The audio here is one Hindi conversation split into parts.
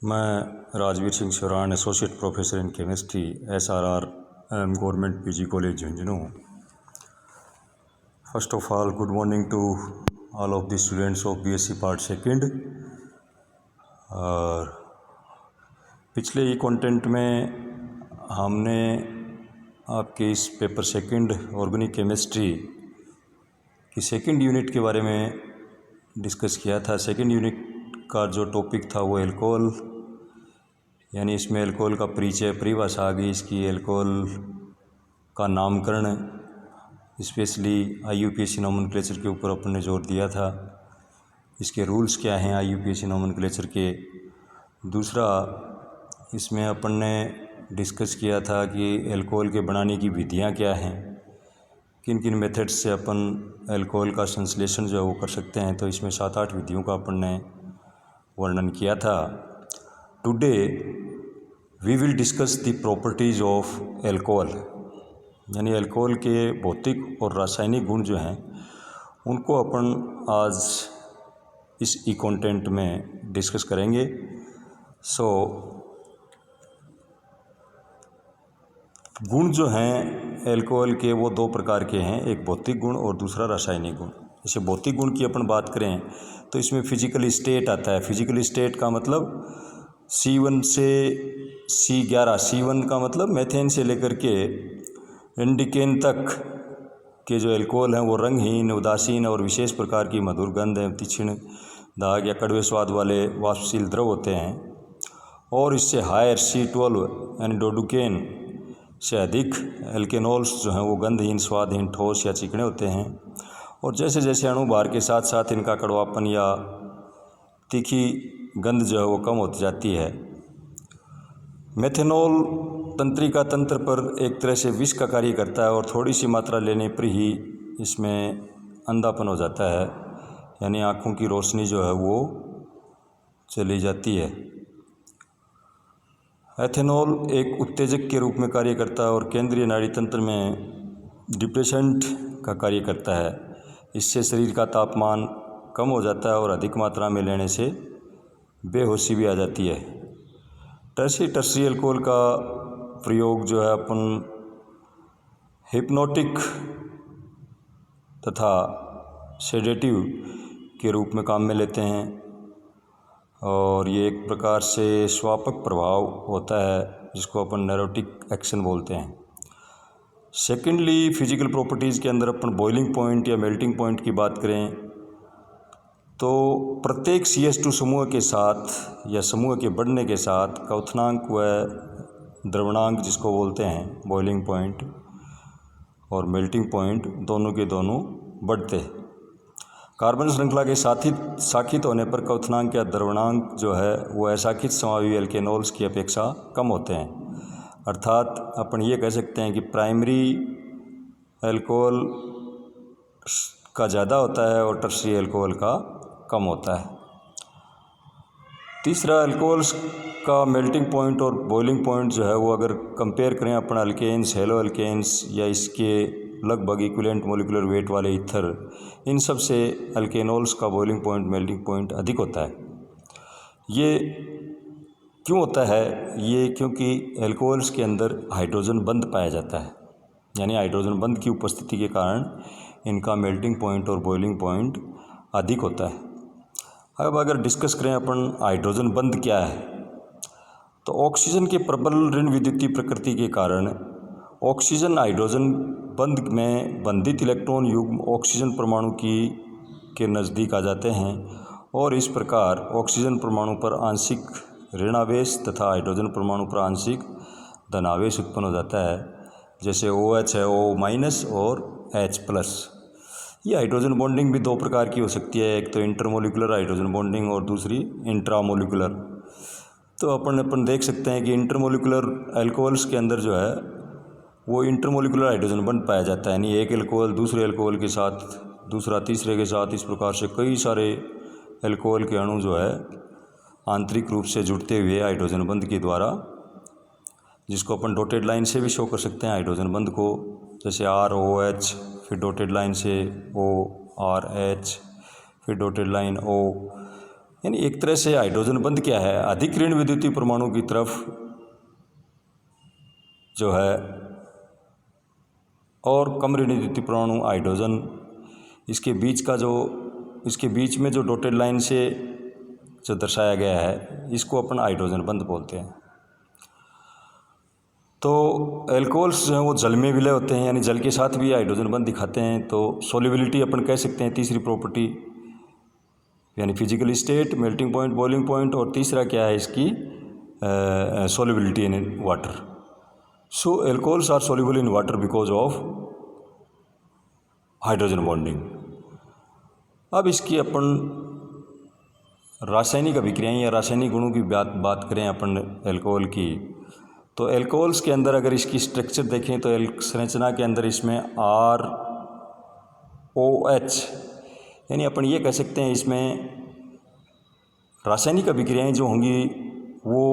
मैं Rajveer Singh Shauran associate professor in chemistry SRR government PG college Jhunjhunu. First of all good morning to all of the students of BSc part second. और पिछले ही कंटेंट में हमने आपके इस पेपर सेकंड ऑर्गेनिक केमिस्ट्री की सेकंड यूनिट के बारे में डिस्कस किया था। सेकंड यूनिट का जो टॉपिक था वो एल्कोहल, यानी इसमें एल्कोहल का परिचय, परिभाषा आ गई इसकी, एल्कोहल का नामकरण, स्पेशली IUPAC नोमेनक्लेचर के ऊपर अपन ने जोर दिया था। इसके रूल्स क्या हैं IUPAC नोमेनक्लेचर के। दूसरा, इसमें अपन ने डिस्कस किया था कि एल्कोहल के बनाने की विधियां क्या हैं, किन किन मेथड्स से अपन एल्कोहल का संश्लेषण जो है वो कर सकते हैं। तो इसमें 7-8 विधियों का अपन ने वर्णन किया था। Today we will discuss the properties of alcohol, यानी एल्कोहल के भौतिक और रासायनिक गुण जो हैं उनको अपन आज इस ई कंटेंट में डिस्कस करेंगे। गुण जो हैं एल्कोहल के वो 2 प्रकार के हैं, एक भौतिक गुण और दूसरा रासायनिक गुण। जैसे भौतिक गुण की अपन बात करें तो इसमें फिजिकल स्टेट आता है। फिजिकल स्टेट का मतलब C1 से C11, C1 का मतलब मेथेन से लेकर के इंडिकेन तक के जो एल्कोहल हैं वो रंगहीन, उदासीन और विशेष प्रकार की मधुर गंध, तीक्ष्ण दाग या कड़वे स्वाद वाले वाष्पशील द्रव होते हैं। और इससे हायर C12 यानी डोडुकेन से अधिक एल्केनॉल्स जो हैं वो गंधहीन, स्वादहीन, ठोस या चिकने होते हैं। और जैसे जैसे अणुभार के साथ साथ इनका कड़वापन या तीखी गंध जो है वो कम होती जाती है। मेथेनॉल तंत्रिका तंत्र पर एक तरह से विष का कार्य करता है और थोड़ी सी मात्रा लेने पर ही इसमें अंधापन हो जाता है, यानी आँखों की रोशनी जो है वो चली जाती है। एथेनॉल एक उत्तेजक के रूप में कार्य करता है और केंद्रीय नाड़ी तंत्र में डिप्रेसेंट का कार्य करता है। इससे शरीर का तापमान कम हो जाता है और अधिक मात्रा में लेने से बेहोशी भी आ जाती है। टर्शी एल्कोहल का प्रयोग जो है अपन हिप्नोटिक तथा सेडेटिव के रूप में काम में लेते हैं और ये एक प्रकार से स्वापक प्रभाव होता है जिसको अपन नैरोटिक एक्शन बोलते हैं। सेकेंडली, फिजिकल प्रॉपर्टीज़ के अंदर अपन बॉइलिंग पॉइंट या मेल्टिंग पॉइंट की बात करें तो प्रत्येक CH2 समूह के साथ या समूह के बढ़ने के साथ क्वथनांक व द्रवणांक जिसको बोलते हैं बॉइलिंग पॉइंट और मेल्टिंग पॉइंट, दोनों के दोनों बढ़ते हैं। कार्बन श्रृंखला के शाखित होने पर क्वथनांक या द्रवणांक जो है वो अशाखित समावयवी एल्केनॉल्स की अपेक्षा कम होते हैं। अर्थात अपन ये कह सकते हैं कि प्राइमरी एल्कोहल का ज़्यादा होता है और टर्शरी एल्कोहल का कम होता है। तीसरा, एल्कोहल्स का मेल्टिंग पॉइंट और बॉइलिंग पॉइंट जो है वो अगर कंपेयर करें अपन अल्केन्स, हेलो अल्केन्स या इसके लगभग इक्विवेलेंट मोलिकुलर वेट वाले ईथर, इन सब से अल्केनॉल्स का बॉइलिंग पॉइंट, मेल्टिंग पॉइंट अधिक होता है। ये क्यों होता है? ये क्योंकि एल्कोहल्स के अंदर हाइड्रोजन बंध पाया जाता है, यानी हाइड्रोजन बंध की उपस्थिति के कारण इनका मेल्टिंग पॉइंट और बॉइलिंग पॉइंट अधिक होता है। अब अगर डिस्कस करें अपन हाइड्रोजन बंध क्या है, तो ऑक्सीजन के प्रबल ऋण विद्युतीय प्रकृति के कारण ऑक्सीजन हाइड्रोजन बंध में बंधित इलेक्ट्रॉन युग्म ऑक्सीजन परमाणु के नज़दीक आ जाते हैं और इस प्रकार ऑक्सीजन परमाणु पर आंशिक ऋणावेश तथा हाइड्रोजन परमाणु पर आंशिक धनावेश उत्पन्न हो जाता है। जैसे OH है, O- और H+। ये हाइड्रोजन बॉन्डिंग भी 2 प्रकार की हो सकती है, एक तो इंटरमोलिकुलर हाइड्रोजन बॉन्डिंग और दूसरी इंट्रामोलिकुलर। तो अपन देख सकते हैं कि इंटरमोलिकुलर एल्कोहल्स के अंदर जो है वो इंटरमोलिकुलर हाइड्रोजन बॉन्ड पाया जाता है, यानी एक एल्कोहल दूसरे एल्कोहल के साथ, दूसरा तीसरे के साथ, इस प्रकार से कई सारे एल्कोहल के अणु जो है आंतरिक रूप से जुड़ते हुए हाइड्रोजन बंध के द्वारा, जिसको अपन डॉटेड लाइन से भी शो कर सकते हैं हाइड्रोजन बंध को, जैसे ROH, फिर डॉटेड लाइन से ORH, फिर डॉटेड लाइन O, यानी एक तरह से हाइड्रोजन बंध क्या है, अधिक ऋण विद्युतीय परमाणु की तरफ जो है और कम ऋण विद्युतीय परमाणु हाइड्रोजन, इसके बीच में जो डॉटेड लाइन से जो दर्शाया गया है इसको अपन हाइड्रोजन बंध बोलते हैं। तो एल्कोहल्स जो हैं वो जल में विलय होते हैं, यानी जल के साथ भी हाइड्रोजन बंध दिखाते हैं। तो सोल्युबिलिटी अपन कह सकते हैं तीसरी प्रॉपर्टी, यानी physical state, melting point, boiling point, और तीसरा क्या है इसकी solubility in water. So alcohols are soluble in water because of hydrogen bonding. अब इसकी अपन रासायनिक अभिक्रियाएं या रासायनिक गुणों की बात करें अपन एल्कोहल की, तो एल्कोहल्स के अंदर अगर इसकी स्ट्रक्चर देखें तो संरचना के अंदर इसमें ROH, यानी अपन ये कह सकते हैं इसमें रासायनिक अभिक्रियाएं जो होंगी वो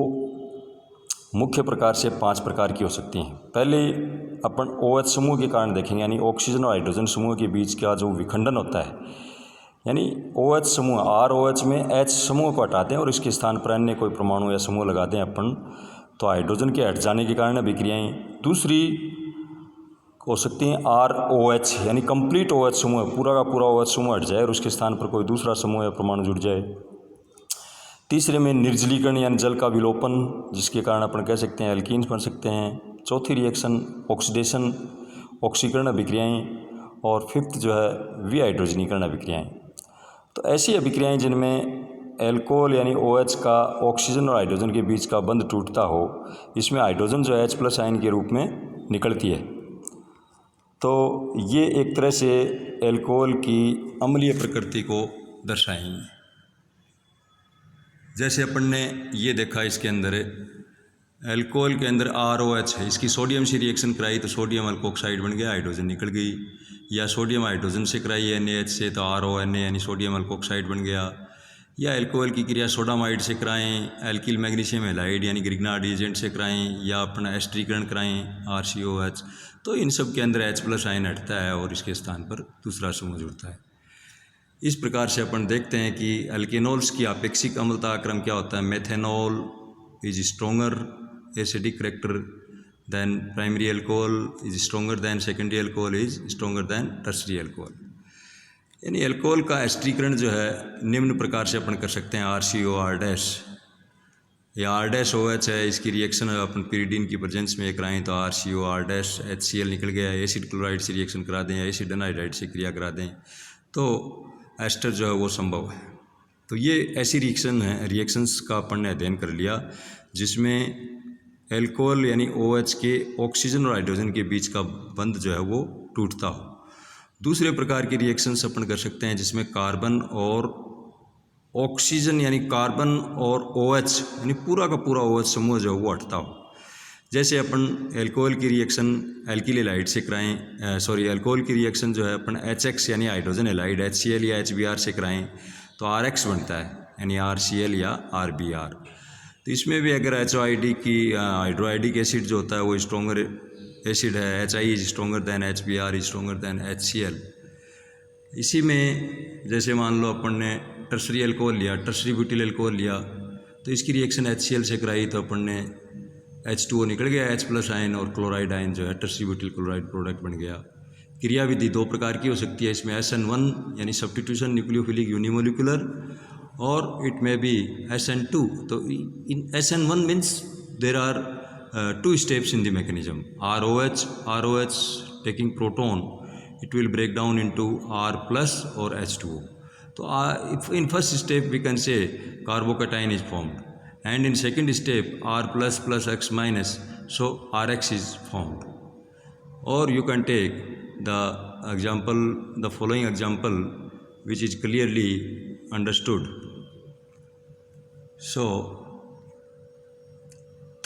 मुख्य प्रकार से 5 प्रकार की हो सकती हैं। पहले अपन OH समूह के कारण देखेंगे, यानी ऑक्सीजन और हाइड्रोजन समूह के बीच का जो विखंडन होता है, यानी OH समूह ROH में H समूह को हटा दें और इसके स्थान पर अन्य कोई परमाणु या समूह लगा दें अपन, तो हाइड्रोजन के हट जाने के कारण अभिक्रियाएँ। दूसरी हो सकती हैं ROH, यानी कंप्लीट OH समूह, पूरा का पूरा OH समूह हट जाए और उसके स्थान पर कोई दूसरा समूह या परमाणु जुड़ जाए। तीसरे में निर्जलीकरण यानी जल का विलोपन, जिसके कारण अपन कह सकते हैं एल्कीन्स बन सकते हैं। चौथी रिएक्शन ऑक्सीडेशन, ऑक्सीकरण अभिक्रियाएँ, और फिफ्थ जो है विहाइड्रोजनीकरण अभिक्रियाएँ। तो ऐसी अभिक्रियाएँ जिनमें एल्कोहल यानी OH का ऑक्सीजन और हाइड्रोजन के बीच का बंध टूटता हो, इसमें हाइड्रोजन जो है H+ आयन के रूप में निकलती है। तो ये एक तरह से एल्कोहल की अम्लीय प्रकृति को दर्शाएंगे। जैसे अपन ने ये देखा, इसके अंदर एल्कोहल के अंदर ROH है, इसकी सोडियम से रिएक्शन कराई तो सोडियम अल्कोक्साइड बन गया, हाइड्रोजन निकल गई, या सोडियम हाइड्रोजन से कराई NaH से तो RONA यानी सोडियम अल्कोक्साइड बन गया, या एल्कोहल की क्रिया सोडामाइड से कराएं, एल्किल मैग्नीशियम हैलाइड यानी ग्रिग्नार्ड एजेंट से कराएं, या अपना एस्टरीकरण कराएं RCOH, तो इन सब के अंदर H+ आयन हटता है और इसके स्थान पर दूसरा समूह जुड़ता है। इस प्रकार से अपन देखते हैं कि अल्केनोल्स की अपेक्षिक अम्लता क्रम क्या होता है। Methanol is stronger acidic character than primary alcohol, is stronger than secondary alcohol, is stronger than tertiary alcohol. यानी अल्कोहल का एस्टरीकरण जो है निम्न प्रकार से अपन कर सकते हैं, RCOR- या R-OH है, इसकी रिएक्शन अपन पिरीडीन की प्रेजेंस में कराएं तो RCOR- HCl निकल गया, एसिड क्लोराइड से रिएक्शन करा दें, एसिड एनाहाइड्राइड से क्रिया करा दें तो एस्टर जो है वो संभव है। तो ये ऐसी रिएक्शंस का अपन ने अध्ययन कर लिया जिसमें एल्कोहल यानी OH के ऑक्सीजन और हाइड्रोजन के बीच का बंध जो है वो टूटता हो। दूसरे प्रकार की रिएक्शंस अपन कर सकते हैं जिसमें कार्बन और ऑक्सीजन यानी कार्बन और OH यानी पूरा का पूरा OH समूह जो है वो हटता हो। जैसे अपन एल्कोहल की रिएक्शन एल्किल हैलाइड से कराएं, एल्कोहल की रिएक्शन जो है अपन HX यानी हाइड्रोजन हैलाइड HCl या HBr से कराएं तो RX बनता है यानी RCl या RBr। तो इसमें भी अगर HOID की हाइड्रोआइडिक एसिड जो होता है वो स्ट्रोंगर एसिड है, HI is stronger than HBr is stronger than HCl। इसी में जैसे मान लो अपन ने टर्सरी अल्कोहल लिया, टर्सरी ब्यूटिल अल्कोहल लिया, तो इसकी रिएक्शन HCl से कराई तो अपन ने H2O निकल गया, H+ आयन और क्लोराइड आयन जो है टर्सरी ब्यूटिल क्लोराइड प्रोडक्ट बन गया। क्रिया विधि 2 प्रकार की हो सकती है इसमें, SN1 यानी सब्स्टिट्यूशन न्यूक्लियोफिलिक यूनिमोलिकुलर, और इट मे बी SN2। तो in SN1 means there are 2 steps in the mechanism, ROH taking proton, it will break down into R+ or H2O. So if in first step we can say carbocation is formed, and in second step R+ plus X minus, so RX is formed. Or you can take the following example which is clearly understood. So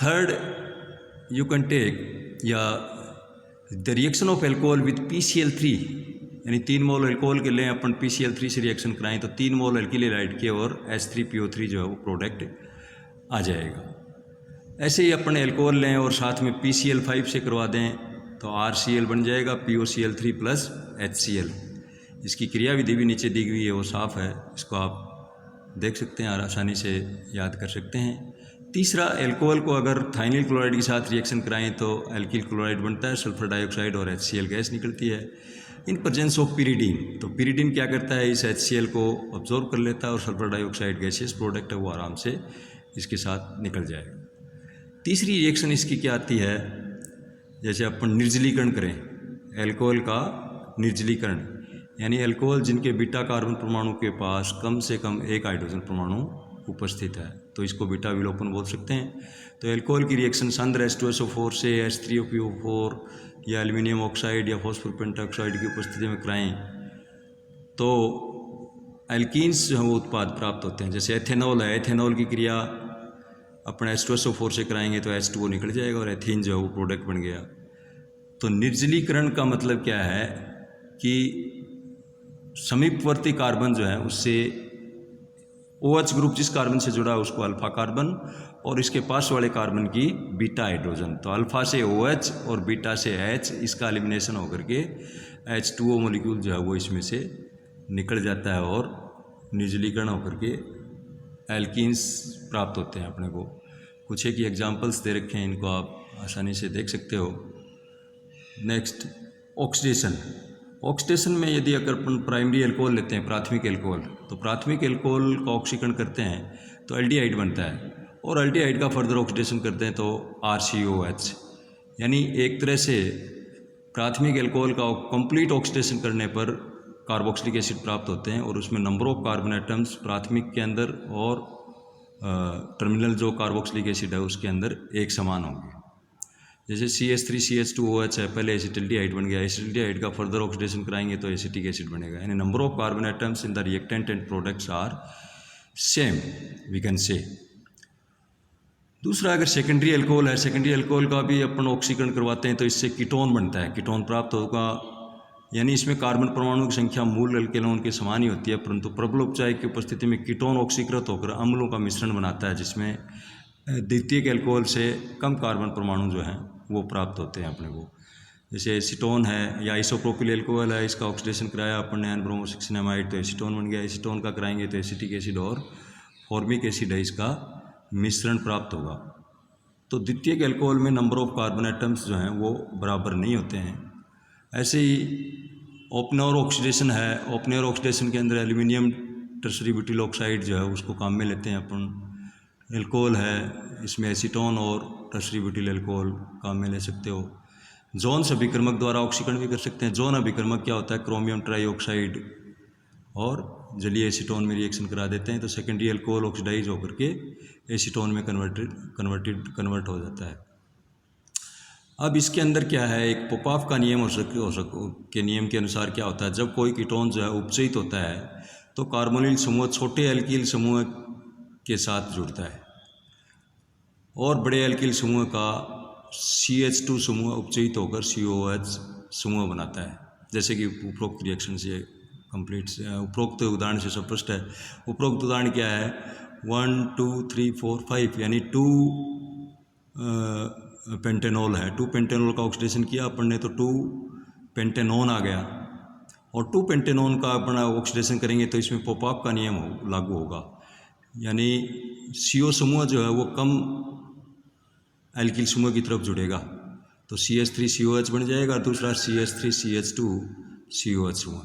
third you can take the reaction of alcohol with PCl3, यानी 3 मोल अल्कोहल के लें अपन PCl3 से रिएक्शन कराएं तो 3 मोल एल्किल हैलाइड के और H3PO3 जो है वो प्रोडक्ट आ जाएगा। ऐसे ही अपन अल्कोहल लें और साथ में PCl5 से करवा दें तो RCl बन जाएगा, POCl3 प्लस HCl। इसकी क्रिया विधि भी नीचे दी हुई है, वो साफ है, इसको आप देख सकते हैं और आसानी से याद कर सकते हैं। तीसरा, एल्कोहल को अगर थाइनिल क्लोराइड के साथ रिएक्शन कराएं तो एल्किल क्लोराइड बनता है, सल्फर डाइऑक्साइड और HCl गैस निकलती है इन प्रेजेंस ऑफ पिरिडीन। तो पिरिडीन क्या करता है, इस HCl को ऑब्जॉर्व कर लेता है और सल्फर डाइऑक्साइड गैसियस प्रोडक्ट है वो आराम से इसके साथ निकल जाएगा। तीसरी रिएक्शन इसकी क्या आती है, जैसे अपन निर्जलीकरण करें, एल्कोहल का निर्जलीकरण, यानी एल्कोहल जिनके बीटा कार्बन परमाणु के पास कम से कम एक हाइड्रोजन परमाणु उपस्थित है, तो इसको बीटा विलोपन बोल सकते हैं। तो एल्कोहल की रिएक्शन सांद्र H2SO4 से H3PO4 या एल्युमिनियम ऑक्साइड या फॉस्फोर पेंटाऑक्साइड की उपस्थिति में कराएं तो एल्कीन्स जो वो उत्पाद प्राप्त होते हैं। जैसे एथेनॉल है, एथेनॉल की क्रिया अपने H2SO4 से कराएंगे तो H2O निकल जाएगा और एथीन जो है वो प्रोडक्ट बन गया। तो निर्जलीकरण का मतलब क्या है कि समीपवर्ती कार्बन जो है उससे OH ग्रुप जिस कार्बन से जुड़ा है उसको अल्फा कार्बन और इसके पास वाले कार्बन की बीटा हाइड्रोजन। तो अल्फा से OH और बीटा से H, इसका एलिमिनेशन होकर के H2O मॉलिक्यूल जो है वो इसमें से निकल जाता है और निर्जलीकरण होकर के एल्कीन्स प्राप्त होते हैं अपने को। कुछ एक एग्जांपल्स दे रखे हैं, इनको आप आसानी से देख सकते हो। Next, oxidation. ऑक्सीडेशन में यदि अगर अपन प्राइमरी एल्कोहल लेते हैं, प्राथमिक एल्कोहल, तो प्राथमिक एल्कोहल का ऑक्सीकरण करते हैं तो एल्डिहाइड बनता है और एल्डिहाइड का फर्दर ऑक्सीडेशन करते हैं तो RCOH, यानी एक तरह से प्राथमिक एल्कोहल का कंप्लीट ऑक्सीडेशन करने पर कार्बोक्सिलिक एसिड प्राप्त होते हैं और उसमें नंबर ऑफ कार्बन एटम्स प्राथमिक के अंदर और टर्मिनल जो कार्बोक्सिलिक एसिड है उसके अंदर एक समान होंगे। जैसे CH3CH2OH है, पहले एसिटिल्डिहाइड बन गया, एसिटिल्डिहाइड का फर्दर ऑक्सीडेशन कराएंगे तो एसिटिक एसिड बनेगा, यानी number of carbon atoms in the reactant and products are same, we can say. दूसरा, अगर सेकेंडरी एल्कोहल है, सेकेंडरी एल्कोहल का भी अपन ऑक्सीकरण करवाते हैं तो इससे कीटोन बनता है, कीटोन प्राप्त होगा, यानी इसमें कार्बन परमाणु की संख्या मूल एल्केनोन के समान ही होती है, परंतु प्रबल उपचाय की उपस्थिति में कीटोन ऑक्सीकृत होकर अम्लों का मिश्रण बनाता है जिसमें द्वितीयक एल्कोहल से कम कार्बन परमाणु जो हैं वो प्राप्त होते हैं अपने को। जैसे एसीटोन है या आइसोप्रोपिल एल्कोहल है, इसका ऑक्सीडेशन कराया अपन ने N-ब्रोमो-6-एमाइड तो एसीटोन बन गया, एसीटोन का कराएंगे तो एसिटिक एसिड और फॉर्मिक एसिड है, इसका मिश्रण प्राप्त होगा। तो द्वितीयक एल्कोहल में नंबर ऑफ कार्बन एटम्स जो हैं वो बराबर नहीं होते हैं। ऐसे ही ओपनर ऑक्सीडेशन है, ओपनर ऑक्सीडेशन के अंदर एल्यूमिनियम टर्शरी ब्यूटिल ऑक्साइड जो है उसको काम में लेते हैं अपन। एल्कोहल है, इसमें एसीटोन और टर्शरी ब्यूटिल एल्कोहल काम में ले सकते हो। जोन्स अभिकर्मक द्वारा ऑक्सीकरण भी कर सकते हैं। जोन अभिकर्मक क्या होता है, क्रोमियम ट्राईऑक्साइड और जलीय एसीटोन में रिएक्शन करा देते हैं तो सेकेंडरी एल्कोहल ऑक्सीडाइज होकर के एसीटोन में कन्वर्ट हो जाता है। अब इसके अंदर क्या है, एक पोपाफ का नियम के नियम के अनुसार क्या होता है, जब कोई कीटोन जो है उपचयित होता है तो कार्बोनिल समूह छोटे एल्किल समूह के साथ जुड़ता है और बड़े एल्किल समूह का CH2 समूह उपचयित होकर COOH समूह बनाता है। जैसे कि उपरोक्त रिएक्शन से उपरोक्त उदाहरण से स्पष्ट है। उपरोक्त उदाहरण क्या है, 1 2 3 4 5 यानी 2 पेंटेनॉल है, 2 पेंटेनॉल का ऑक्सीडेशन किया अपन ने तो 2 पेंटेनॉन आ गया और 2 पेंटेनॉन का अपना ऑक्सीडेशन करेंगे तो इसमें पोपाफ का नियम लागू होगा, यानी CO समूह जो है वो कम एल्किल समूह की तरफ जुड़ेगा तो CH3COH बन जाएगा, दूसरा CH3CH2COH समूह।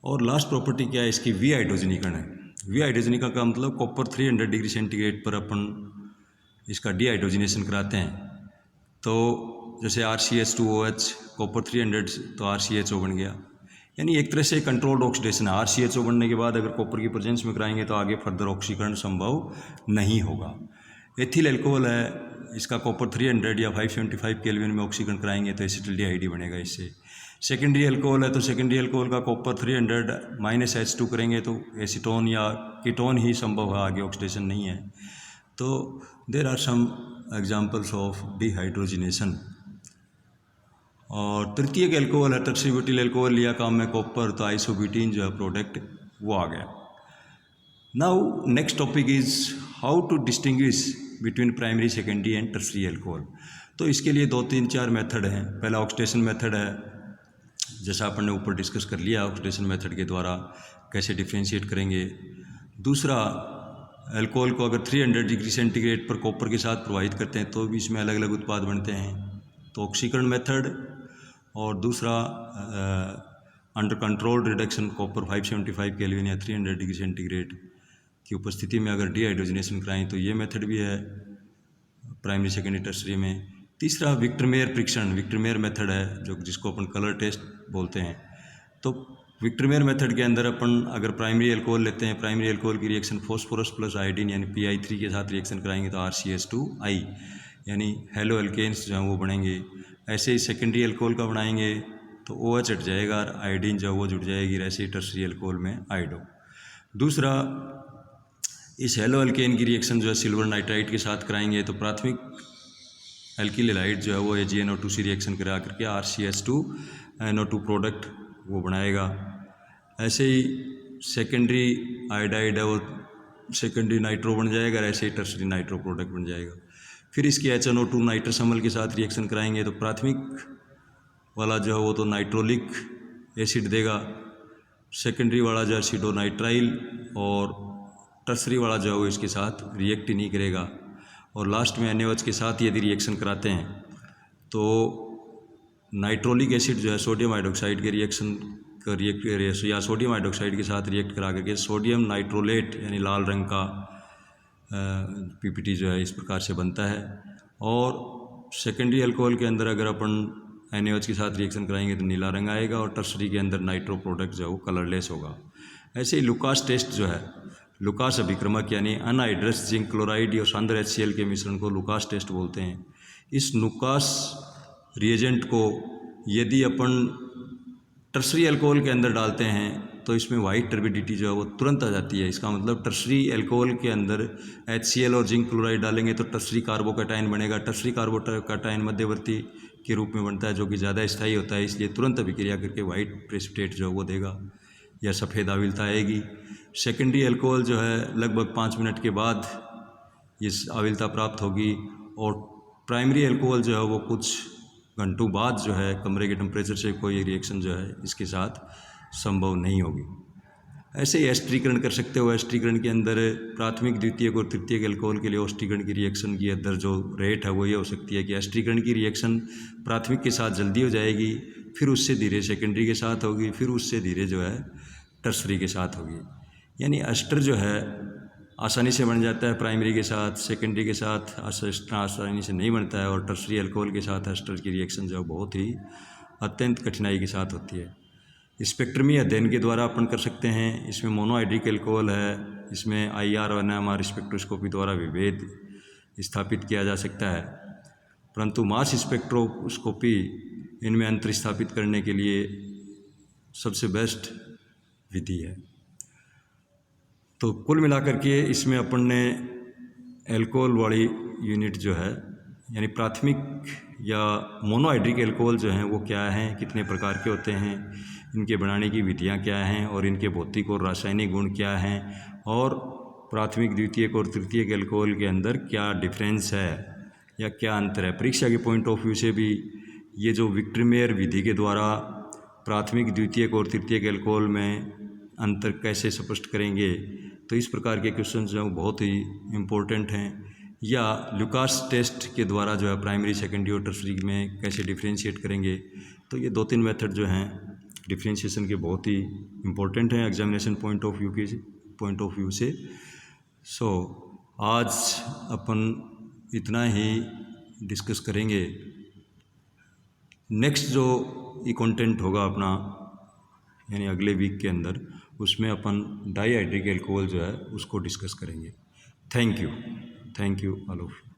और लास्ट प्रॉपर्टी क्या है इसकी, वी हाइड्रोजनीकरण है। वी हाइड्रोजनीकरण का मतलब कॉपर 300 डिग्री सेंटीग्रेड पर अपन इसका डीहाइड्रोजनेशन कराते हैं तो जैसे RCH2OH कॉपर 300 तो RCHO बन गया, यानी एक तरह से कंट्रोल्ड ऑक्सीडेशन है। RCHO बनने के बाद अगर कॉपर की प्रेजेंस में कराएंगे तो आगे फर्दर ऑक्सीकरण संभव नहीं होगा। एथिल एल्कोहल है, इसका कॉपर 300 या 575 केल्विन में ऑक्सीकरण कराएंगे तो एसिटिल्डिहाइड ही बनेगा इससे। सेकेंडरी एल्कोहल है तो सेकेंडरी एल्कोहल का कॉपर 300 -H2 करेंगे तो एसीटोन या कीटोन ही संभव है, आगे ऑक्सीडेशन नहीं है। तो there are some examples of dehydrogenation. और तृतीयक एल्कोहल है, टर्शरी ब्यूटिल एल्कोहल लिया काम में कॉपर तो आइसोब्यूटीन जो है प्रोडक्ट वो आ गया। Now next topic is how to distinguish between primary secondary and tertiary alcohol. तो इसके लिए 2 3 4 मेथड हैं। पहला ऑक्सीडेशन मेथड है, जैसा अपन ने ऊपर डिस्कस कर लिया, ऑक्सीडेशन मेथड के द्वारा कैसे डिफ्रेंशिएट करेंगे। दूसरा, अल्कोहल को अगर 300 डिग्री सेंटीग्रेड पर कॉपर के साथ प्रवाहित करते हैं तो भी इसमें अलग अलग उत्पाद बनते हैं, तो ऑक्सीकरण मेथड। और दूसरा, under controlled reduction copper 575 kelvin या 300 डिग्री सेंटीग्रेड की उपस्थिति में अगर डिहाइड्रोजनेशन कराएं तो ये मेथड भी है प्राइमरी सेकेंडरी टर्सरी में। तीसरा, विक्टरमेयर परीक्षण, विक्टरमेयर मेथड है जो जिसको अपन कलर टेस्ट बोलते हैं। तो विक्टरमेयर मेथड के अंदर अपन अगर प्राइमरी अल्कोहल लेते हैं, प्राइमरी अल्कोहल की रिएक्शन फॉस्फोरस प्लस आयोडीन यानी PI3 के साथ रिएक्शन कराएंगे तो RCH2I यानी हेलो अल्केन्स जो हैं वो बनेंगे। ऐसे ही सेकेंडरी अल्कोहल का बनाएंगे तो OH हट जाएगा और आयोडीन जो है वो जुड़ जाएगी, ऐसे ही टर्सरी अल्कोहल में आयोडो। दूसरा, इस हेलो अल्केन की रिएक्शन जो है सिल्वर नाइट्राइट के साथ कराएंगे तो प्राथमिक एल्किल हैलाइड जो है वो AgNO2 से रिएक्शन करा करके RCH2NO2 प्रोडक्ट वो बनाएगा। ऐसे ही सेकेंडरी आयोडाइड है वो सेकेंडरी नाइट्रो बन जाएगा, ऐसे ही टर्सरी नाइट्रो प्रोडक्ट बन जाएगा। फिर इसकी HNO2 नाइट्रस अम्ल के साथ रिएक्शन कराएंगे तो प्राथमिक वाला जो है वो तो नाइट्रोलिक एसिड देगा, सेकेंडरी वाला जो एसिडोनाइट्राइल, और टर्सरी वाला जो है वो इसके साथ रिएक्ट ही नहीं करेगा। और लास्ट में NaOH के साथ यदि रिएक्शन कराते हैं तो नाइट्रोलिक एसिड जो है सोडियम हाइड्रोक्साइड के रिएक्शन का या सोडियम हाइड्रोक्साइड के साथ रिएक्ट करा करके सोडियम नाइट्रोलेट यानी लाल रंग का PPT जो है इस प्रकार से बनता है। और सेकेंडरी अल्कोहल के अंदर अगर अपन NaOH के साथ रिएक्शन कराएंगे तो नीला रंग आएगा, और टर्सरी के अंदर नाइट्रो प्रोडक्ट जो है वो कलरलेस होगा। ऐसे ही लुकास टेस्ट जो है, लुकास अभिक्रमक यानी अनहाइड्रस जिंक क्लोराइड और सांद्र HCl के मिश्रण को लुकास टेस्ट बोलते हैं। इस लुकास रिएजेंट को यदि अपन टर्सरी अल्कोहल के अंदर डालते हैं तो इसमें वाइट टर्बिडिटी जो है वो तुरंत आ जाती है। इसका मतलब टर्सरी अल्कोहल के अंदर HCl और जिंक क्लोराइड डालेंगे तो टर्सरी कार्बोकैटायन बनेगा। टर्सरी कार्बोकैटायन मध्यवर्ती के रूप में बनता है जो कि ज़्यादा स्थायी होता है, इसलिए तुरंत अभिक्रिया करके वाइट प्रेसिपिटेट जो है वो देगा या सफ़ेद आविलता आएगी। सेकेंडरी अल्कोहल जो है लगभग 5 मिनट के बाद इस आविलता प्राप्त होगी, और प्राइमरी अल्कोहल जो है वो कुछ घंटों बाद जो है कमरे के टेम्परेचर से कोई रिएक्शन जो है इसके साथ संभव नहीं होगी। ऐसे ही एस्टरीकरण कर सकते हो। एस्टरीकरण के अंदर प्राथमिक, द्वितीयक और तृतीयक अल्कोहल के लिए एस्टरीकरण की रिएक्शन की अंदर जो रेट है वो ये हो सकती है कि एस्टरीकरण की रिएक्शन प्राथमिक के साथ जल्दी हो जाएगी, फिर उससे धीरे सेकेंडरी के साथ होगी, फिर उससे धीरे जो है टर्सरी के साथ होगी। यानी एस्टर जो है आसानी से बन जाता है प्राइमरी के साथ, सेकेंडरी के साथ आसानी से नहीं बनता है, और टर्सरी अल्कोहल के साथ एस्टर की रिएक्शन जो बहुत ही अत्यंत कठिनाई के साथ होती है। स्पेक्ट्रमी अध्ययन के द्वारा अपन कर सकते हैं। इसमें मोनोहाइड्रिक अल्कोहल है, इसमें IR और NMR स्पेक्ट्रोस्कोपी द्वारा विभेद स्थापित किया जा सकता है, परंतु मास स्पेक्ट्रोस्कोपी इनमें अंतर स्थापित करने के लिए सबसे बेस्ट विधि है। तो कुल मिलाकर के इसमें अपन ने अल्कोहल वाली यूनिट जो है यानी प्राथमिक या मोनोहाइड्रिक अल्कोहल जो हैं वो क्या हैं, कितने प्रकार के होते हैं, इनके बनाने की विधियां क्या हैं, और इनके भौतिक और रासायनिक गुण क्या हैं, और प्राथमिक, द्वितीयक और तृतीयक अल्कोहल के अंदर क्या डिफरेंस है या क्या अंतर है। परीक्षा के पॉइंट ऑफ व्यू से भी ये जो विक्टरमेयर विधि के द्वारा प्राथमिक, द्वितीयक और तृतीयक अल्कोहल में अंतर कैसे स्पष्ट करेंगे, तो इस प्रकार के क्वेश्चन जो हैं बहुत ही इम्पोर्टेंट हैं। या लुकास टेस्ट के द्वारा जो है प्राइमरी, सेकेंडरी और टर्सरी में कैसे डिफ्रेंशिएट करेंगे, तो ये 2-3 मेथड जो हैं डिफ्रेंशिएशन के बहुत ही इम्पोर्टेंट हैं एग्जामिनेशन पॉइंट ऑफ व्यू से। सो आज अपन इतना ही डिस्कस करेंगे। नेक्स्ट जो ये कंटेंट होगा अपना यानी अगले वीक के अंदर, उसमें अपन डाईहाइड्रिक अल्कोहल जो है उसको डिस्कस करेंगे। Thank you all of you.